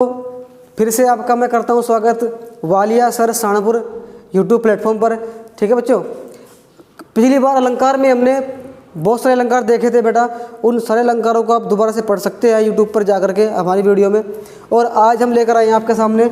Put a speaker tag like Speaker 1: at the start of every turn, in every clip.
Speaker 1: फिर से आपका मैं करता हूँ स्वागत वालिया सर साणपुर यूट्यूब प्लेटफॉर्म पर। ठीक है बच्चों, पिछली बार अलंकार में हमने बहुत सारे अलंकार देखे थे बेटा। उन सारे अलंकारों को आप दोबारा से पढ़ सकते हैं यूट्यूब पर जा करके हमारी वीडियो में। और आज हम लेकर आए हैं आपके सामने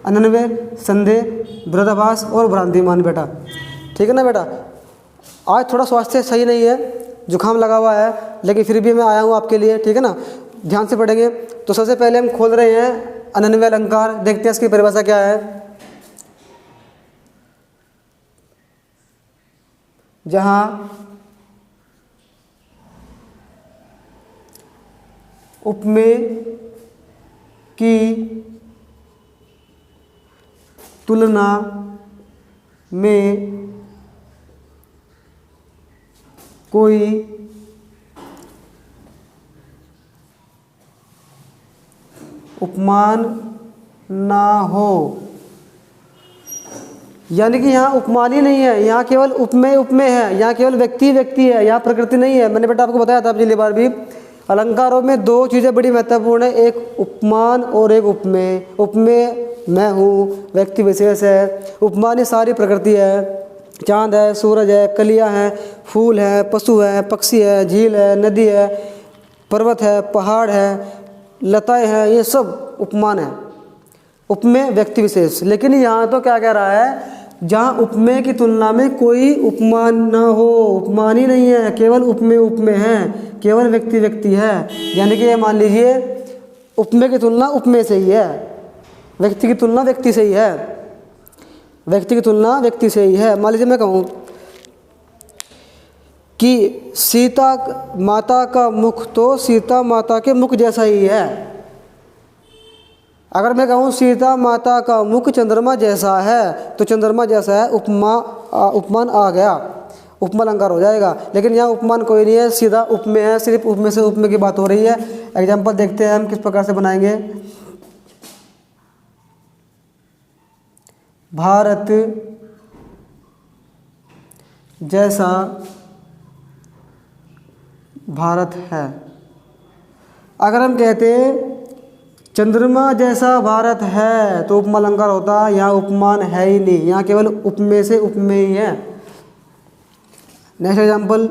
Speaker 1: अनन्वय, संदेह, विरोधाभास और भ्रांतिमान बेटा। ठीक है ना बेटा। आज थोड़ा स्वास्थ्य सही नहीं है, जुकाम लगा हुआ है, लेकिन फिर भी मैं आया हूँ आपके लिए। ठीक है ना, ध्यान से पढ़ेंगे। तो सबसे पहले हम खोल रहे हैं अनन्वय अलंकार, देखते हैं इसकी परिभाषा क्या है। जहाँ उपमेय की तुलना में कोई उपमान ना हो, यानी कि यहाँ उपमान ही नहीं है, यहाँ केवल उपमेय उपमेय है, यहाँ केवल व्यक्ति व्यक्ति है, यहाँ प्रकृति नहीं है। मैंने बेटा आपको बताया था पिछली बार भी, अलंकारों में दो चीज़ें बड़ी महत्वपूर्ण है, एक उपमान और एक उपमेय। उपमेय मैं हूँ, व्यक्ति विशेष है। उपमान ये सारी प्रकृति है, चांद है, सूरज है, कलियाँ हैं, फूल है, पशु है, पक्षी है, झील है, नदी है, पर्वत है, पहाड़ है, लताएं हैं, ये सब उपमान है। उपमेय व्यक्ति विशेष। लेकिन यहाँ तो क्या कह रहा है, जहाँ उपमेय की तुलना में कोई उपमान ना हो, उपमान ही नहीं है, केवल उपमेय उपमेय है, केवल व्यक्ति व्यक्ति है। यानी कि ये मान लीजिए उपमेय की तुलना उपमेय से ही है, व्यक्ति की तुलना व्यक्ति से ही है, व्यक्ति की तुलना व्यक्ति से ही है। मान लीजिए मैं कहूँ कि सीता माता का मुख तो सीता माता के मुख जैसा ही है। अगर मैं कहूँ सीता माता का मुख चंद्रमा जैसा है, तो चंद्रमा जैसा है, उपमान आ गया, उपमा अलंकार हो जाएगा। लेकिन यहाँ उपमान कोई नहीं है, सीधा उपमेय है, सिर्फ उपमेय से उपमेय की बात हो रही है। एग्जाम्पल देखते हैं हम किस प्रकार से बनाएंगे। भारत जैसा भारत है। अगर हम कहते चंद्रमा जैसा भारत है तो उपमा अलंकार होता, यहाँ उपमान है ही नहीं, यहाँ केवल उपमेय से उपमेय ही है। नेक्स्ट एग्जाम्पल,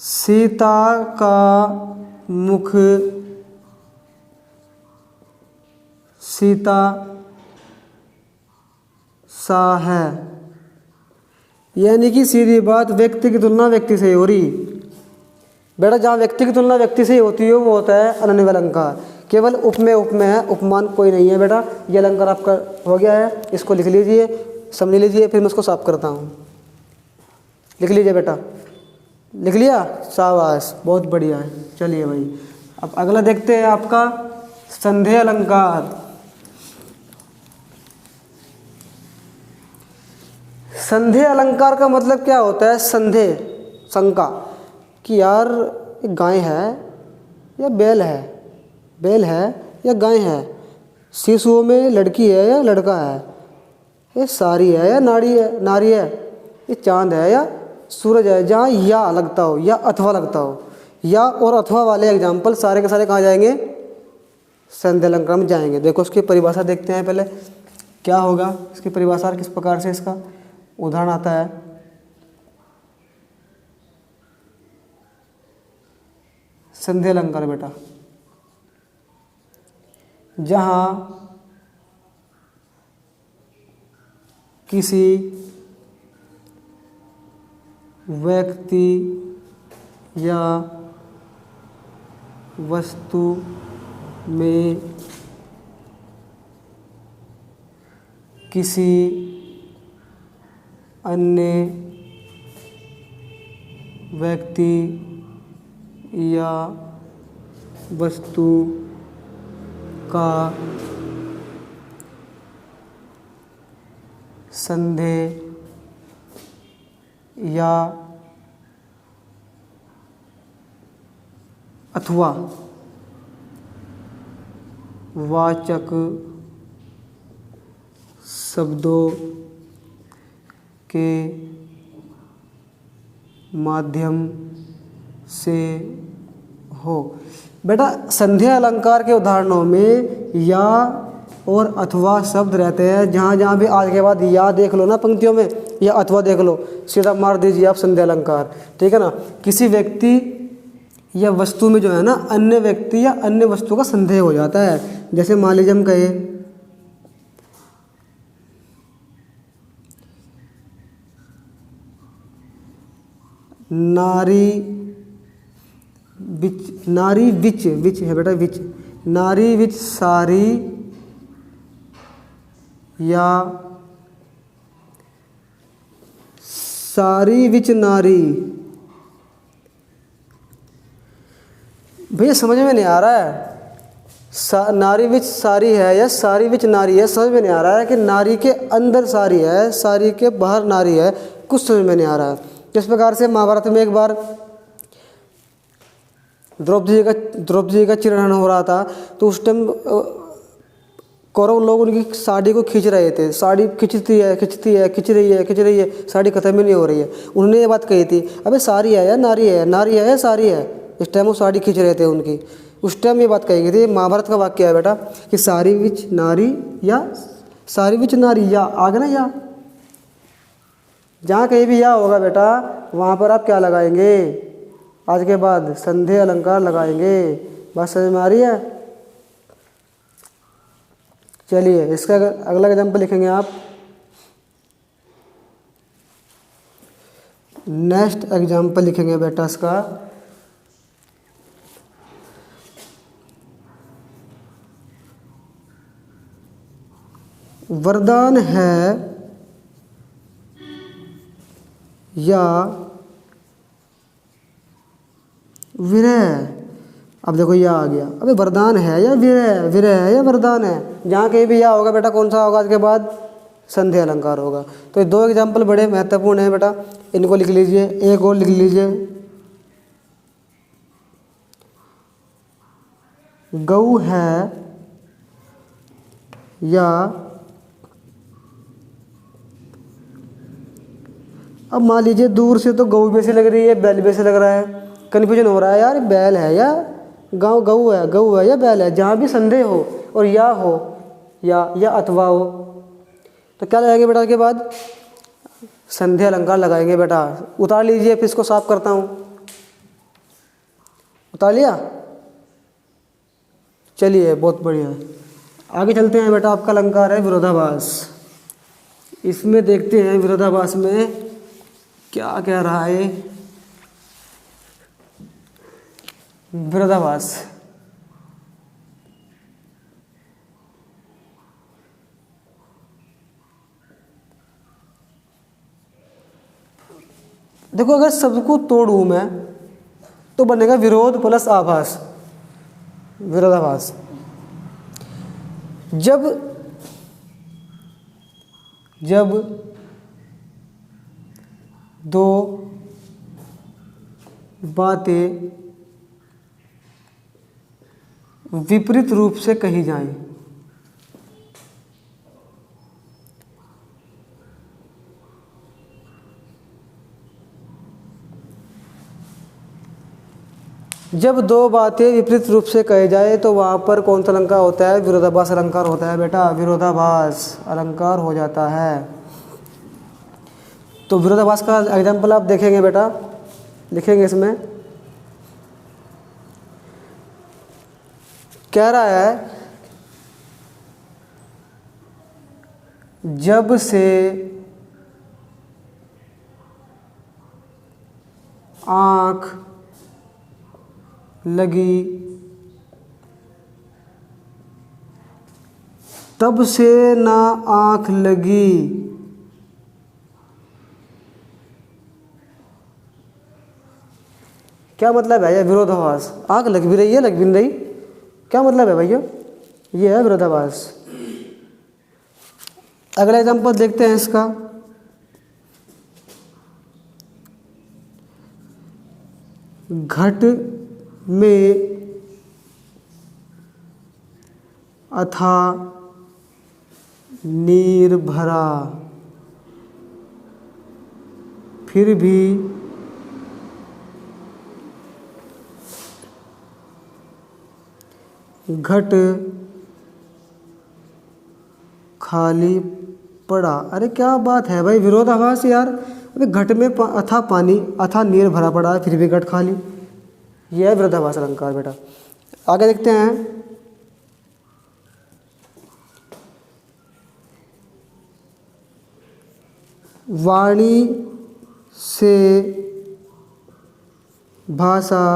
Speaker 1: सीता का मुख सीता सा है, यानी कि सीधी बात व्यक्ति की तुलना व्यक्ति से ही हो रही। बेटा जहाँ व्यक्ति की तुलना व्यक्ति से ही होती है वो होता है अनन्वय अलंकार। केवल उपमेय उपमेय है, उपमान कोई नहीं है। बेटा ये अलंकार आपका हो गया है, इसको लिख लीजिए, समझ लीजिए, फिर मैं इसको साफ करता हूँ। लिख लीजिए बेटा, लिख लिया, शाबाश, बहुत बढ़िया है। चलिए भाई, अब अगला देखते हैं आपका संदेह अलंकार। संदेह अलंकार का मतलब क्या होता है? संदेह, शंका, कि यार गाय है या बैल है, बैल है या गाय है, शिशुओं में लड़की है या लड़का है, ये सारी है या नारी है, ये चांद है या सूरज है। जहाँ या लगता हो या अथवा लगता हो, या और अथवा वाले एग्जाम्पल सारे के सारे कहाँ जाएंगे? संदेह अलंकार में जाएंगे। देखो उसकी परिभाषा देखते हैं पहले क्या होगा इसकी परिभाषा, किस प्रकार से इसका उदाहरण आता है। संदेह अलंकार बेटा, जहाँ किसी व्यक्ति या वस्तु में किसी अन्य व्यक्ति या वस्तु का संदेह या अथवा वाचक शब्दों के माध्यम से हो। बेटा संध्या अलंकार के उदाहरणों में या और अथवा शब्द रहते हैं। जहाँ जहाँ भी आज के बाद या देख लो ना पंक्तियों में, या अथवा देख लो, सीधा मार दीजिए आप संध्या अलंकार, ठीक है ना। किसी व्यक्ति या वस्तु में जो है ना अन्य व्यक्ति या अन्य वस्तु का संदेह हो जाता है। जैसे मान लीजिए हम कहे नारी विच है बेटा, विच, नारी विच सारी या सारी विच नारी। भैया समझ में नहीं आ रहा है, नारी विच सारी है या सारी विच नारी है, समझ में नहीं आ रहा है कि नारी के अंदर सारी है, सारी के बाहर नारी है, कुछ समझ में नहीं आ रहा है। जिस प्रकार से महाभारत में एक बार द्रौपदी जी का चिरहरण हो रहा था, तो उस टाइम कौरव लोग उनकी साड़ी को खींच रहे थे, साड़ी खिंच रही है, साड़ी खत्म ही नहीं हो रही है। उन्होंने ये बात कही थी, अबे साड़ी है या नारी है, नारी है या साड़ी है। इस टाइम वो साड़ी खींच रहे थे उनकी, उस टाइम ये बात कही गई थी। महाभारत का वाक्य है बेटा कि सारी विच नारी या सारी विच नारी, या आगे ना, या जहाँ कहीं भी या होगा बेटा वहाँ पर आप क्या लगाएंगे, आज के बाद संध्या अलंकार लगाएंगे। बात समझ में आ रही है। चलिए इसका अगला एग्जाम्पल लिखेंगे आप। नेक्स्ट एग्जाम्पल लिखेंगे बेटा इसका, वरदान है या विरह। अब देखो या आ गया, अबे वरदान है या विरह, विरह है या वरदान है। जहाँ कहीं भी या होगा बेटा कौन सा होगा, इसके बाद संध्या अलंकार होगा। तो ये दो एग्जाम्पल बड़े महत्वपूर्ण हैं बेटा, इनको लिख लीजिए। एक और लिख लीजिए, गऊ है या, अब मान लीजिए दूर से तो गऊ भी से लग रही है, बैल भी से लग रहा है, कन्फ्यूजन हो रहा है यार, बैल है या गऊ है या बैल है। जहाँ भी संदेह हो और या हो या अथवा हो, तो क्या लगाएंगे बेटा के बाद संध्या अलंकार लगाएंगे बेटा। उतार लीजिए, फिर इसको साफ करता हूँ। उतार लिया, चलिए बहुत बढ़िया। आगे चलते हैं बेटा, आपका अलंकार है विरोधाभास। इसमें देखते हैं विरोधाभास में क्या कह रहा है। विरोधाभास, देखो अगर सबको तोड़ूं मैं तो बनेगा विरोध प्लस आभास, विरोधाभास। जब दो बातें विपरीत रूप से कही जाएं, जब दो बातें विपरीत रूप से कहे जाए तो वहाँ पर कौन सा अलंकार होता है, विरोधाभास अलंकार होता है बेटा, विरोधाभास अलंकार हो जाता है। तो विरोधाभास का एग्जाम्पल आप देखेंगे बेटा, लिखेंगे इसमें। कह रहा है जब से आँख लगी तब से ना आँख लगी। क्या मतलब है ये विरोधाभास? आँख लग भी रही है, लग भी नहीं रही, क्या मतलब है भैया? ये है विरोधाभास। अगला एग्जाम्पल देखते हैं इसका। घट में अथा नीर भरा फिर भी घट खाली पड़ा। अरे क्या बात है भाई, विरोधाभास यार। अबे घट में अथा पानी, अथा नीर भरा पड़ा है, फिर भी घट खाली। यह है विरोधाभास अलंकार बेटा। आगे देखते हैं। वाणी से भाषा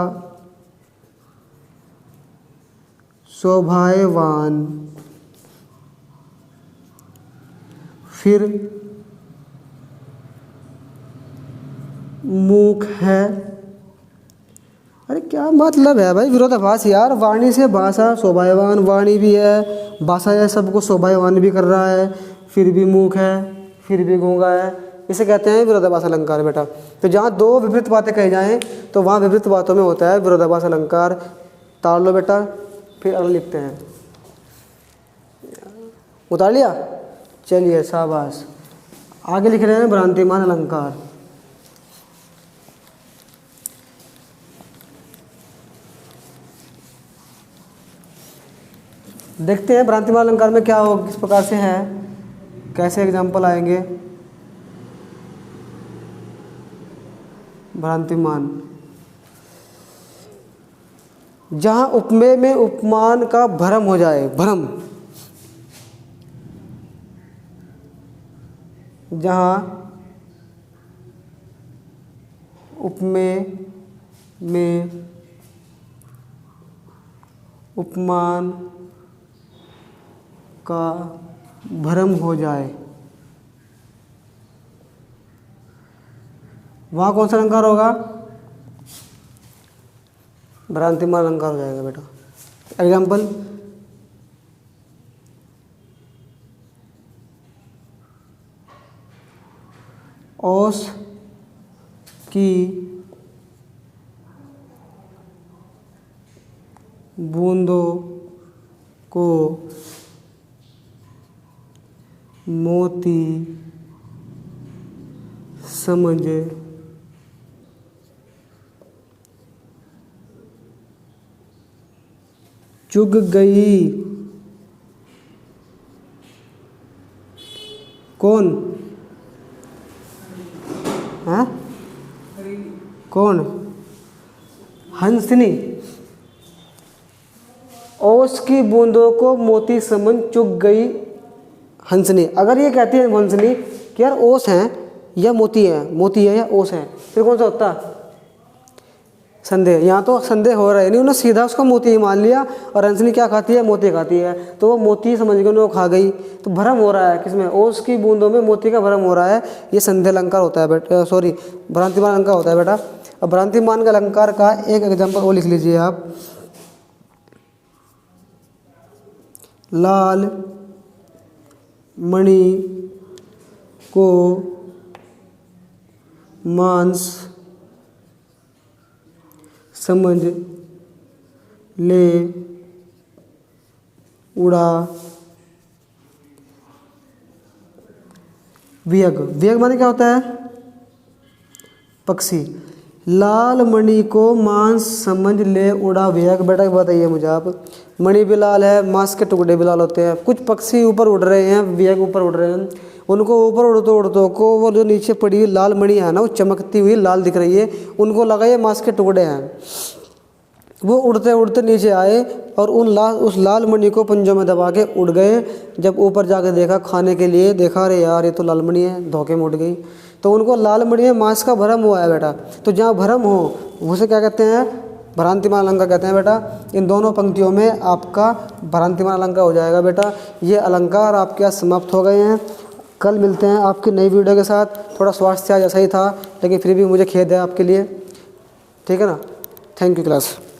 Speaker 1: शोभायमान, फिर मूक है। अरे क्या मतलब है भाई विरोधाभास यार। वाणी से भाषा शोभायमान, वाणी भी है, भाषा है, सबको शोभायमान भी कर रहा है, फिर भी मूक है, फिर भी गूंगा है। इसे कहते हैं विरोधाभास अलंकार बेटा। तो जहाँ दो विपरीत बातें कही जाएं तो वहाँ विपरीत बातों में होता है विरोधाभास अलंकार। ताड़ लो बेटा, फिर अगला लिखते हैं। उतार लिया, चलिए शाबाश। आगे लिख रहे हैं भ्रांतिमान अलंकार। देखते हैं भ्रांतिमान अलंकार में क्या हो, किस प्रकार से है, कैसे एग्जाम्पल आएंगे। भ्रांतिमान, जहां उपमेय में उपमान का भ्रम हो जाए, भ्रम, जहां उपमेय में उपमान का भ्रम हो जाए, वहाँ कौन सा अलंकार होगा? भ्रांतिमान अलंकार हो जाएगा बेटा। एग्जाम्पल, ओस की बूंदों को मोती समझ चुग गई। कौन? हाँ, कौन? हंसनी। ओस की बूंदों को मोती समझ चुग गई हंसनी। अगर ये कहती है हंसनी कि यार ओस है या मोती है या ओस है, फिर कौन सा होता? संदेह। यहाँ तो संदेह हो रहा है नहीं, उन्होंने सीधा उसको मोती ही मान लिया। और हंसनी क्या खाती है? मोती खाती है। तो वो मोती समझ के उन्हें खा गई। तो भ्रम हो रहा है किसमें? ओस की बूंदों में मोती का भ्रम हो रहा है। ये संदेह अलंकार होता है बेटा, सॉरी भ्रांतिमान अलंकार होता है बेटा। अब भ्रांतिमान का अलंकार का एक एग्जाम्पल वो लिख लीजिए आप। लाल मणि को मांस समझ ले उड़ा वियग। वियग माने क्या होता है? पक्षी। लाल मणि को मांस समझ ले उड़ा वियग। बेटा बताइए मुझे आप, मणि भी लाल है, मांस के टुकड़े भी लाल होते हैं। कुछ पक्षी ऊपर उड़ रहे हैं, वियग ऊपर उड़ रहे हैं, उनको ऊपर उड़ते को वो जो नीचे पड़ी हुई लाल मणि है ना, वो चमकती हुई लाल दिख रही है, उनको लगा ये मांस के टुकड़े हैं। वो उड़ते उड़ते नीचे आए और उस लाल मणि को पंजों में दबा के उड़ गए। जब ऊपर जाकर देखा खाने के लिए, देखा अरे यार ये तो लाल मणि है, धोखे में उड़ गई। तो उनको लाल मणि में मांस का भ्रम हुआ है बेटा। तो जहाँ भ्रम हो उसे क्या कहते हैं? भ्रांतिमान अलंकार कहते हैं बेटा। इन दोनों पंक्तियों में आपका भ्रांतिमान अलंकार हो जाएगा बेटा। ये अलंकार आपके यहाँ समाप्त हो गए हैं। कल मिलते हैं आपकी नई वीडियो के साथ। थोड़ा स्वास्थ्य आज ऐसा ही था, लेकिन फिर भी मुझे खेद है आपके लिए, ठीक है ना। Thank you class.